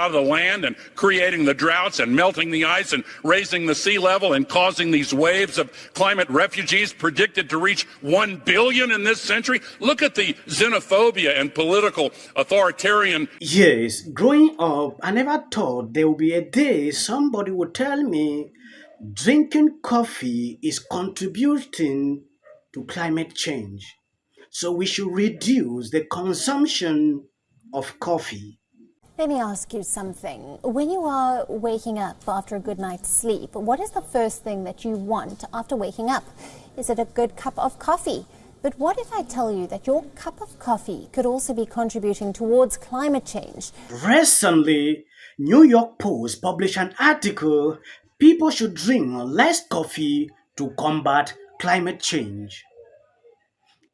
of the land and creating the droughts and melting the ice and raising the sea level and causing these waves of climate refugees predicted to reach 1 billion in this century. Look at the xenophobia and political authoritarian. Yes, growing up, I never thought there would be a day somebody would tell me drinking coffee is contributing to climate change. So we should reduce the consumption of coffee. Let me ask you something. When you are waking up after a good night's sleep, what is the first thing that you want after waking up? Is it a good cup of coffee? But what if I tell you that your cup of coffee could also be contributing towards climate change? Recently, New York Post published an article, people should drink less coffee to combat climate change.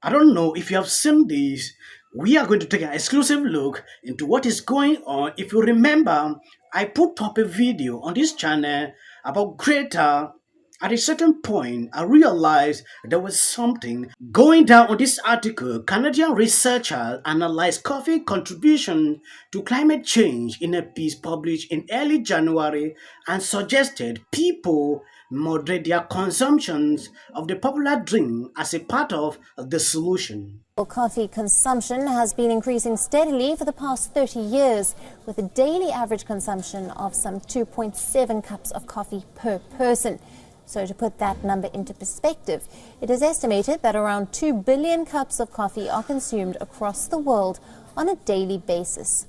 I don't know if you have seen this. We are going to take an exclusive look into what is going on. If you remember, I put up a video on this channel about Greta. At a certain point, I realized there was something going down on this article. Canadian researchers analyzed coffee contribution to climate change in a piece published in early January and suggested people moderate their consumptions of the popular drink as a part of the solution. Coffee consumption has been increasing steadily for the past 30 years, with a daily average consumption of some 2.7 cups of coffee per person. So to put that number into perspective, it is estimated that around 2 billion cups of coffee are consumed across the world on a daily basis.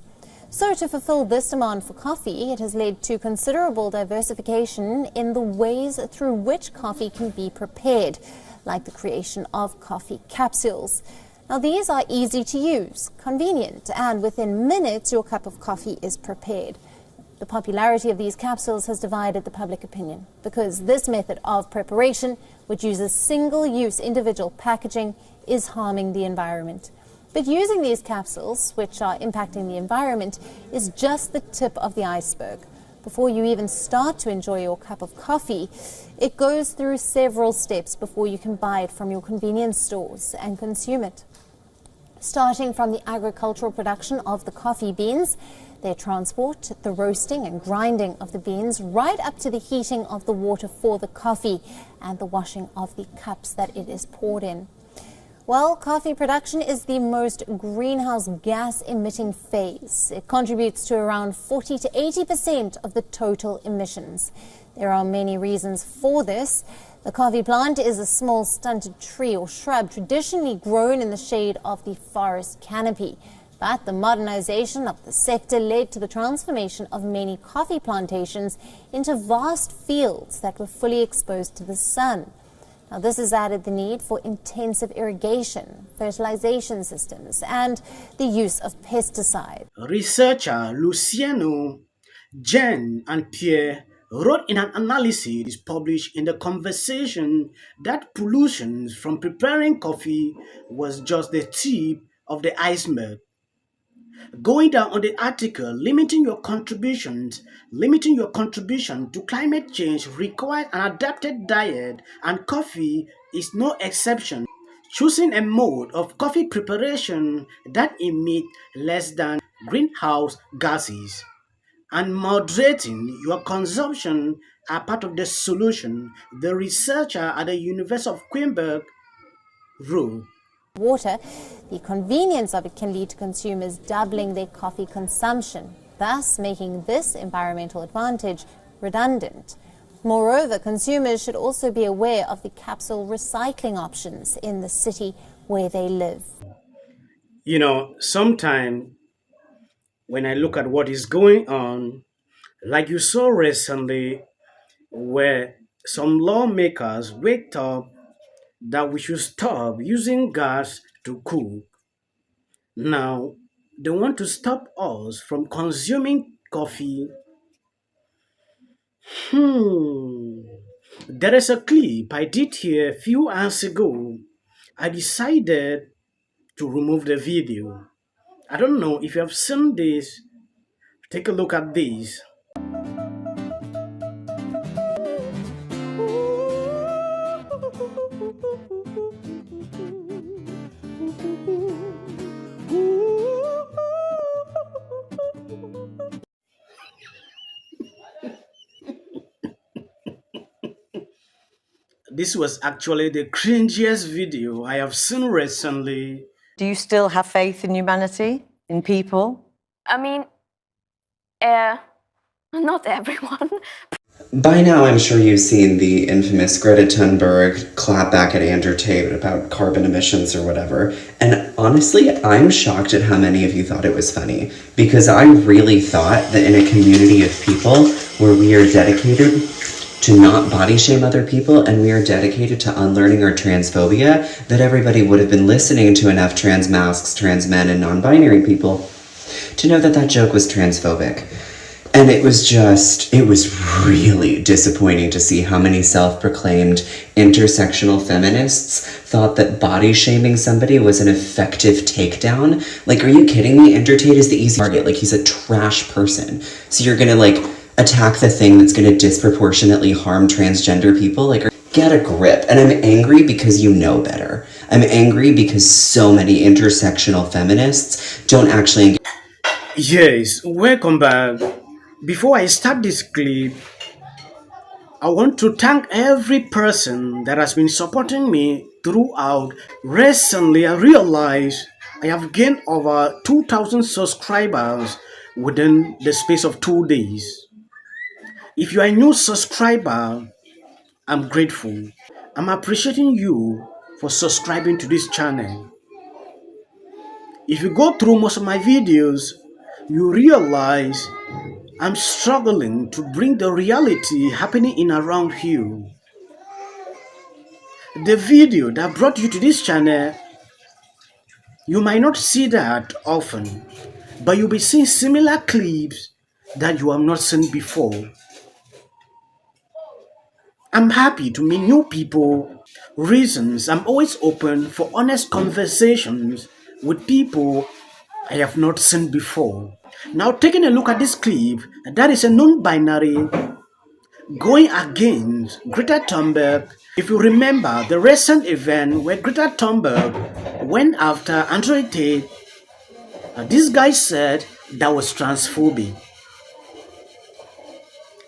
So to fulfill this demand for coffee, it has led to considerable diversification in the ways through which coffee can be prepared, like the creation of coffee capsules. Now, these are easy to use, convenient, and within minutes your cup of coffee is prepared. The popularity of these capsules has divided the public opinion because this method of preparation, which uses single-use individual packaging, is harming the environment. But using these capsules, which are impacting the environment, is just the tip of the iceberg. Before you even start to enjoy your cup of coffee, it goes through several steps before you can buy it from your convenience stores and consume it. Starting from the agricultural production of the coffee beans, their transport, the roasting and grinding of the beans, right up to the heating of the water for the coffee and the washing of the cups that it is poured in. Well, coffee production is the most greenhouse gas emitting phase. It contributes to around 40 to 80% of the total emissions. There are many reasons for this. The coffee plant is a small stunted tree or shrub traditionally grown in the shade of the forest canopy. But the modernization of the sector led to the transformation of many coffee plantations into vast fields that were fully exposed to the sun. Now, this has added the need for intensive irrigation, fertilization systems, and the use of pesticides. Researcher Luciano, Jen, and Pierre wrote in an analysis published in The Conversation that pollution from preparing coffee was just the tip of the iceberg. Going down on the article, limiting your contribution to climate change requires an adapted diet, and coffee is no exception. Choosing a mode of coffee preparation that emits less than greenhouse gases and moderating your consumption are part of the solution, the researcher at the University of Quebec wrote. Water, the convenience of it can lead to consumers doubling their coffee consumption, thus making this environmental advantage redundant. Moreover, consumers should also be aware of the capsule recycling options in the city where they live. You know, sometimes when I look at what is going on, like you saw recently, where some lawmakers waked up that we should stop using gas to cook. Now, they want to stop us from consuming coffee. There is a clip I did here a few hours ago. I decided to remove the video. I don't know if you have seen this. Take a look at this. This was actually the cringiest video I have seen recently. Do you still have faith in humanity, in people? I mean, not everyone. By now, I'm sure you've seen the infamous Greta Thunberg clap back at Andrew Tate about carbon emissions or whatever. And honestly, I'm shocked at how many of you thought it was funny. Because I really thought that in a community of people where we are dedicated to not body shame other people and we are dedicated to unlearning our transphobia, that everybody would have been listening to enough trans masks, trans men, and non-binary people to know that that joke was transphobic. And it was really disappointing to see how many self-proclaimed intersectional feminists thought that body shaming somebody was an effective takedown. Like, are you kidding me? Andrew Tate is the easy target. Like, he's a trash person. So you're gonna, like, attack the thing that's gonna disproportionately harm transgender people? Like, get a grip. And I'm angry because you know better. I'm angry because so many intersectional feminists don't actually engage. Yes, welcome back. Before I start this clip, I want to thank every person that has been supporting me throughout. Recently, I realized I have gained over 2,000 subscribers within the space of 2 days. If you are a new subscriber, I'm grateful. I'm appreciating you for subscribing to this channel. If you go through most of my videos, you realize I'm struggling to bring the reality happening in around you. The video that brought you to this channel, you might not see that often, but you'll be seeing similar clips that you have not seen before. I'm happy to meet new people. Reasons I'm always open for honest conversations with people I have not seen before. Now, taking a look at this clip, that is a non-binary going against Greta Thunberg. If you remember the recent event where Greta Thunberg went after Andrew Tate, this guy said that was transphobic.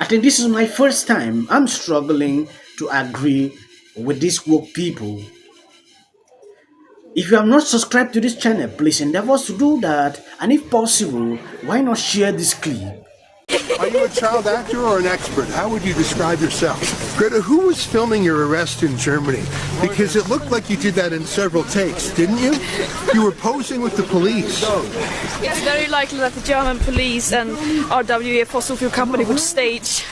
I think this is my first time I'm struggling to agree with these woke people. If you have not subscribed to this channel, please endeavor to do that, and if possible, why not share this clip? Are you a child actor or an expert? How would you describe yourself? Greta, who was filming your arrest in Germany? Because it looked like you did that in several takes, didn't you? You were posing with the police. It's very likely that the German police and RWE fossil fuel company would stage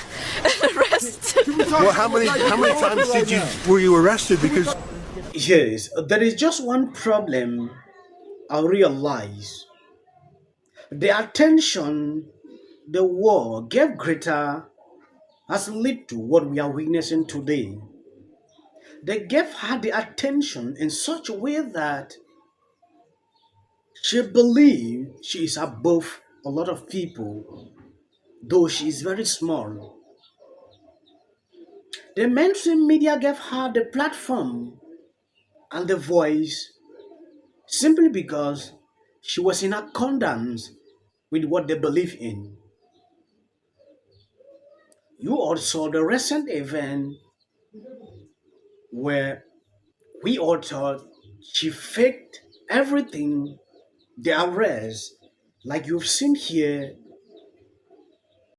an arrest. Well, how many times were you arrested? Because Yes, there is just one problem I realize. The attention the war gave Greta has led to what we are witnessing today. They gave her the attention in such a way that she believed she is above a lot of people, though she is very small. The mainstream media gave her the platform and the voice simply because she was in accordance with what they believe in. You all saw the recent event where we all thought she faked everything, the arrest, like you've seen here